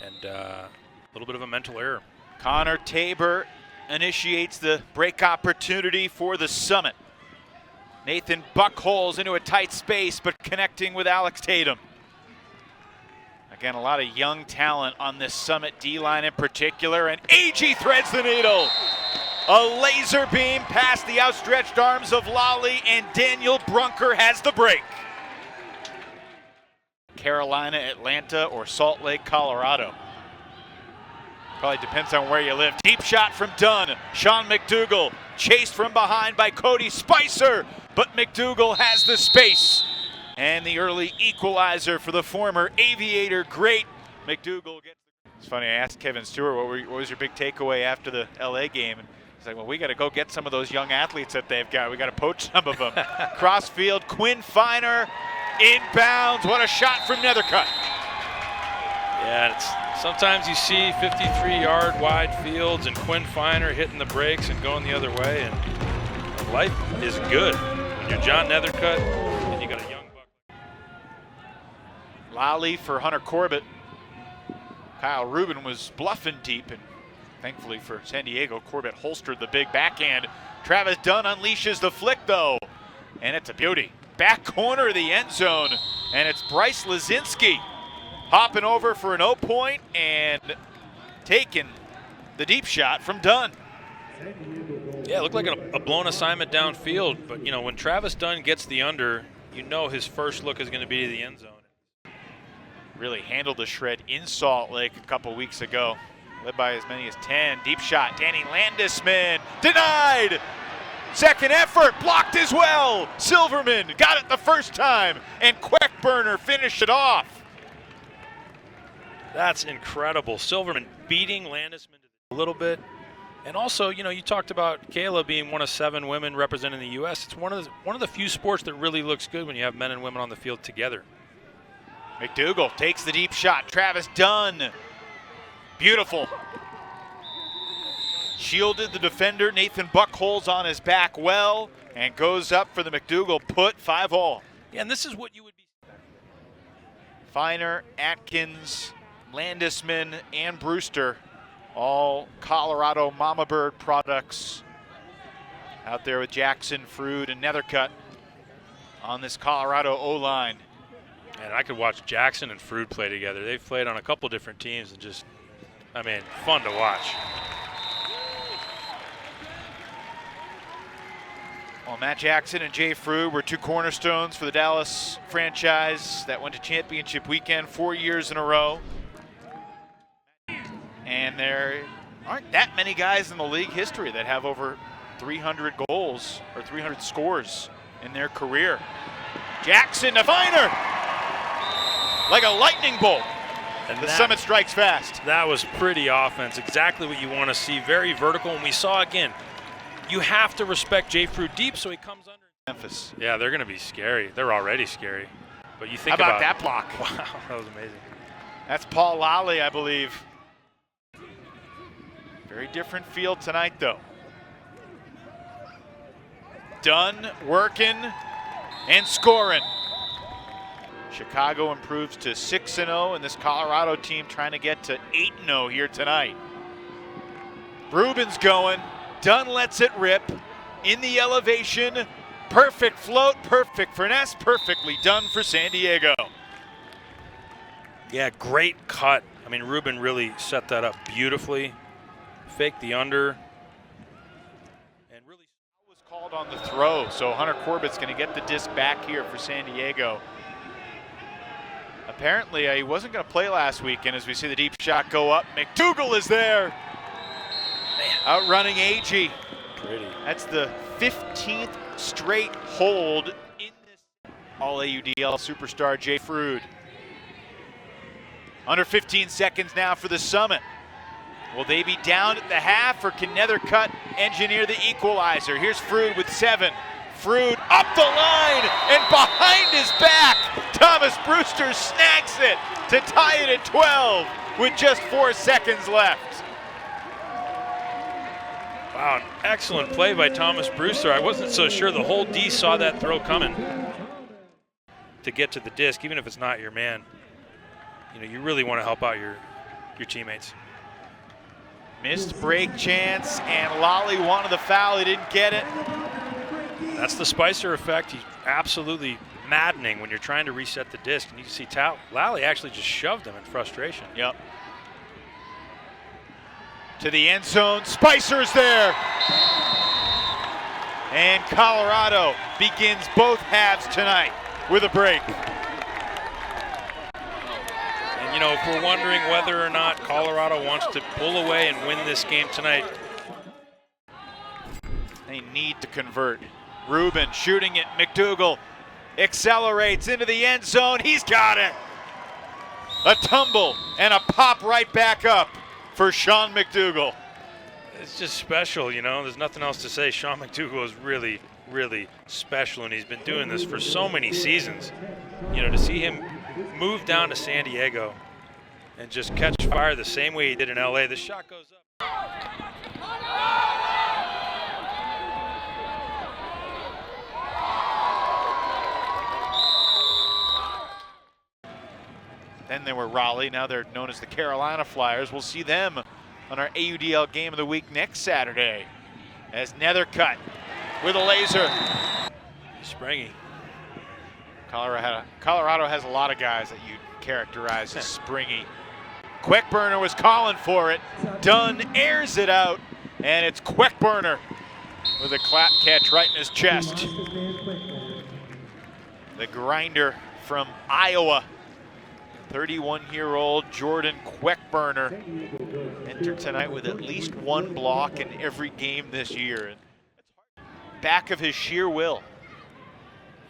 and a little bit of a mental error. Connor Tabor initiates the break opportunity for the Summit. Nathan Buckholz into a tight space, but connecting with Alex Tatum. Again, a lot of young talent on this Summit D-line in particular, and AG threads the needle. A laser beam past the outstretched arms of Lally, and Daniel Brunker has the break. Carolina, Atlanta, or Salt Lake, Colorado. Probably depends on where you live. Deep shot from Dunn. Sean McDougal chased from behind by Cody Spicer, but McDougal has the space. And the early equalizer for the former Aviator great. McDougal gets. It's funny, I asked Kevin Stewart, what was your big takeaway after the LA game? And he's like, well, we got to go get some of those young athletes that they've got. We got to poach some of them. Crossfield, Quinn Finer, inbounds. What a shot from Nethercutt. Yeah, sometimes you see 53-yard wide fields and Quinn Finer hitting the brakes and going the other way, and life is good when you're John Nethercutt and you got a young buck. Lally for Hunter Corbett. Kyle Rubin was bluffing deep, and thankfully for San Diego, Corbett holstered the big backhand. Travis Dunn unleashes the flick though, and it's a beauty. Back corner of the end zone, and it's Bryce Lazinski hopping over for an 0-point and taking the deep shot from Dunn. Yeah, it looked like a blown assignment downfield, but you know, when Travis Dunn gets the under, you know his first look is going to be to the end zone. Really handled the shred in Salt Lake a couple weeks ago. Led by as many as 10. Deep shot, Danny Landisman, denied! Second effort, blocked as well. Silverman got it the first time, and Queckburner finished it off. That's incredible. Silverman beating Landisman a little bit. And also, you know, you talked about Kayla being one of 7 women representing the U.S. It's one of the few sports that really looks good when you have men and women on the field together. McDougal takes the deep shot. Travis Dunn. Beautiful. Shielded the defender. Nathan Buckholz on his back well, and goes up for the McDougal put. 5-all. Yeah, and this is what you would be. Finer, Atkins, Landisman, and Brewster, all Colorado Mama Bird products. Out there with Jackson, Frood, and Nethercutt on this Colorado O-line. And I could watch Jackson and Frood play together. They've played on a couple different teams and just, I mean, fun to watch. Well, Matt Jackson and Jay Frood were 2 cornerstones for the Dallas franchise that went to championship weekend 4 years in a row. And there aren't that many guys in the league history that have over 300 goals or 300 scores in their career. Jackson to Finer! Like a lightning bolt. And the Summit strikes fast. That was pretty offense. Exactly what you want to see. Very vertical. And we saw again, you have to respect Jay Frood deep so he comes under. Memphis. Yeah, they're going to be scary. They're already scary. But you think about that block? Wow, that was amazing. That's Paul Lally, I believe. Very different field tonight, though. Dunn working and scoring. Chicago improves to 6-0, and this Colorado team trying to get to 8-0 here tonight. Rubin's going. Dunn lets it rip in the elevation. Perfect float, perfect finesse, perfectly done for San Diego. Yeah, great cut. I mean, Rubin really set that up beautifully. Faked the under. And really was called on the throw, so Hunter Corbett's going to get the disc back here for San Diego. Apparently, he wasn't going to play last weekend as we see the deep shot go up. McDougal is there. Man. Outrunning AG. Pretty. That's the 15th straight hold in this All-AUDL superstar Jay Frood. Under 15 seconds now for the Summit. Will they be down at the half, or can Nethercutt engineer the equalizer? Here's Frood with 7. Frood up the line and behind his back. Thomas Brewster snags it to tie it at 12 with just 4 seconds left. Wow, an excellent play by Thomas Brewster. I wasn't so sure the whole D saw that throw coming to get to the disc, even if it's not your man. You know, you really want to help out your teammates. Missed break chance, and Lally wanted the foul. He didn't get it. That's the Spicer effect. He's absolutely maddening when you're trying to reset the disc. And you can see Lally actually just shoved him in frustration. Yep. To the end zone. Spicer's there. And Colorado begins both halves tonight with a break. And you know, if we're wondering whether or not Colorado wants to pull away and win this game tonight, they need to convert. Rubin shooting it. McDougal accelerates into the end zone. He's got it. A tumble and a pop right back up for Sean McDougal. it's just special, you know. There's nothing else to say. Sean McDougal is really, really special, and he's been doing this for so many seasons. You know, to see him move down to San Diego and just catch fire the same way he did in LA. The shot goes up. Then they were Raleigh. Now they're known as the Carolina Flyers. We'll see them on our AUDL Game of the Week next Saturday as Nethercutt with a laser. Springy. Colorado has a lot of guys that you characterize as springy. Quickburner was calling for it. Dunn airs it out, and it's Quickburner with a clap catch right in his chest. The grinder from Iowa. 31-year-old Jordan Quickburner entered tonight with at least one block in every game this year. Back of his sheer will.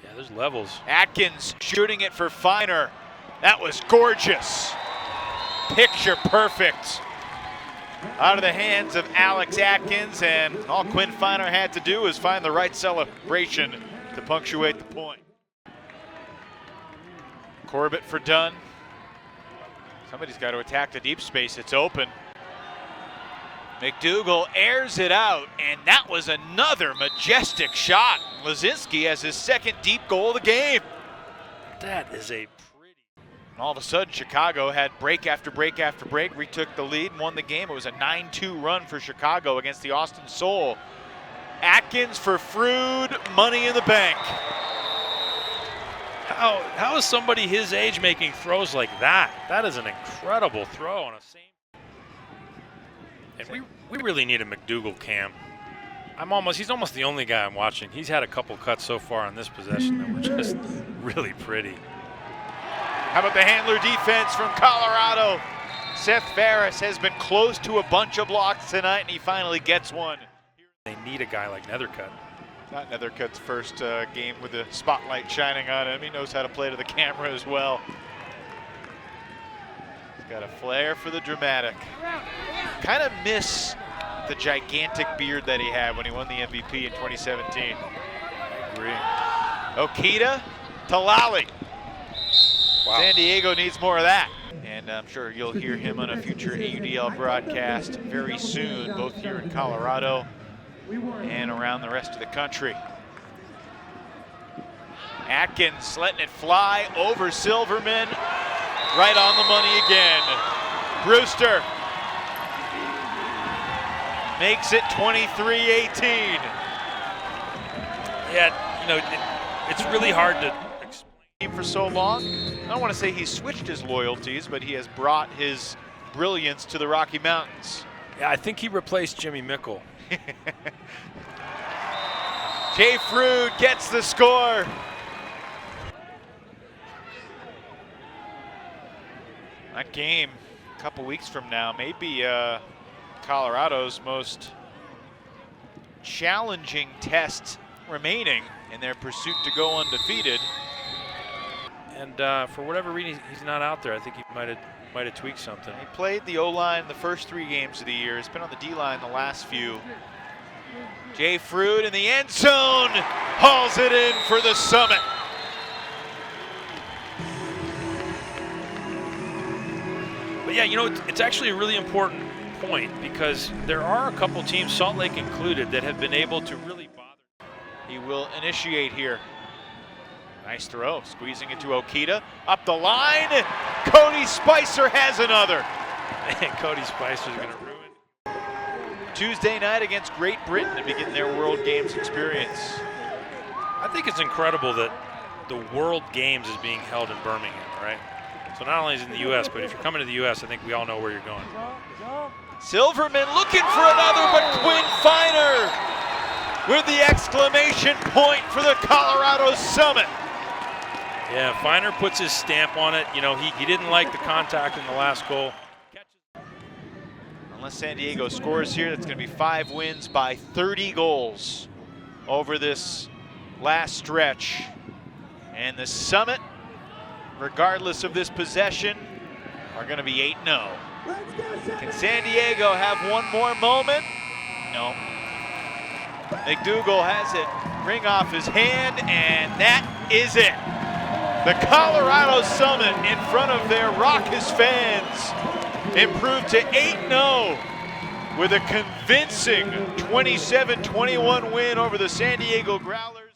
Yeah, there's levels. Atkins shooting it for Feiner. That was gorgeous. Picture perfect. Out of the hands of Alex Atkins, and all Quinn Feiner had to do was find the right celebration to punctuate the point. Corbett for Dunn. Somebody's got to attack the deep space. It's open. McDougal airs it out, and that was another majestic shot. Lazinski has his second deep goal of the game. That is a pretty. And all of a sudden, Chicago had break after break after break, retook the lead and won the game. It was a 9-2 run for Chicago against the Austin Soul. Atkins for Frood, money in the bank. How is somebody his age making throws like that? That is an incredible throw on a same. And we really need a McDougal cam. He's almost the only guy I'm watching. He's had a couple cuts so far on this possession that were just really pretty. How about the handler defense from Colorado? Seth Ferris has been close to a bunch of blocks tonight, and he finally gets one. They need a guy like Nethercutt. Not Nethercutt's first game with the spotlight shining on him. He knows how to play to the camera as well. He's got a flair for the dramatic. Kind of miss the gigantic beard that he had when he won the MVP in 2017. I agree. Okita to Lally. Wow. San Diego needs more of that. And I'm sure you'll hear him on a future AUDL broadcast very soon, both here in Colorado and around the rest of the country. Atkins letting it fly over Silverman. Right on the money again. Brewster makes it 23-18. Yeah, you know, it's really hard to explain. For so long, I don't want to say he's switched his loyalties, but he has brought his brilliance to the Rocky Mountains. Yeah, I think he replaced Jimmy Mickle. Jay Frood gets the score. That game, a couple weeks from now, may be Colorado's most challenging test remaining in their pursuit to go undefeated. And for whatever reason, he's not out there. I think he might have tweaked something. He played the O-line the first 3 games of the year. He's been on the D-line the last few. Jay Frood in the end zone, hauls it in for the Summit. But yeah, you know, it's actually a really important point because there are a couple teams, Salt Lake included, that have been able to really bother. He will initiate here. Nice throw, squeezing it to Okita. Up the line, Cody Spicer has another. And Cody Spicer's going to ruin. Tuesday night against Great Britain to begin their World Games experience. I think it's incredible that the World Games is being held in Birmingham, right? So not only is it in the U.S., but if you're coming to the U.S., I think we all know where you're going. Silverman looking for another, but Quinn Finer with the exclamation point for the Colorado Summit. Yeah, Finer puts his stamp on it. You know, he didn't like the contact in the last goal. Unless San Diego scores here, that's going to be 5 wins by 30 goals over this last stretch. And the Summit, regardless of this possession, are going to be 8-0. Can San Diego have one more moment? No. McDougall has it ring off his hand, and that is it. The Colorado Summit in front of their raucous fans improved to 8-0 with a convincing 27-21 win over the San Diego Growlers.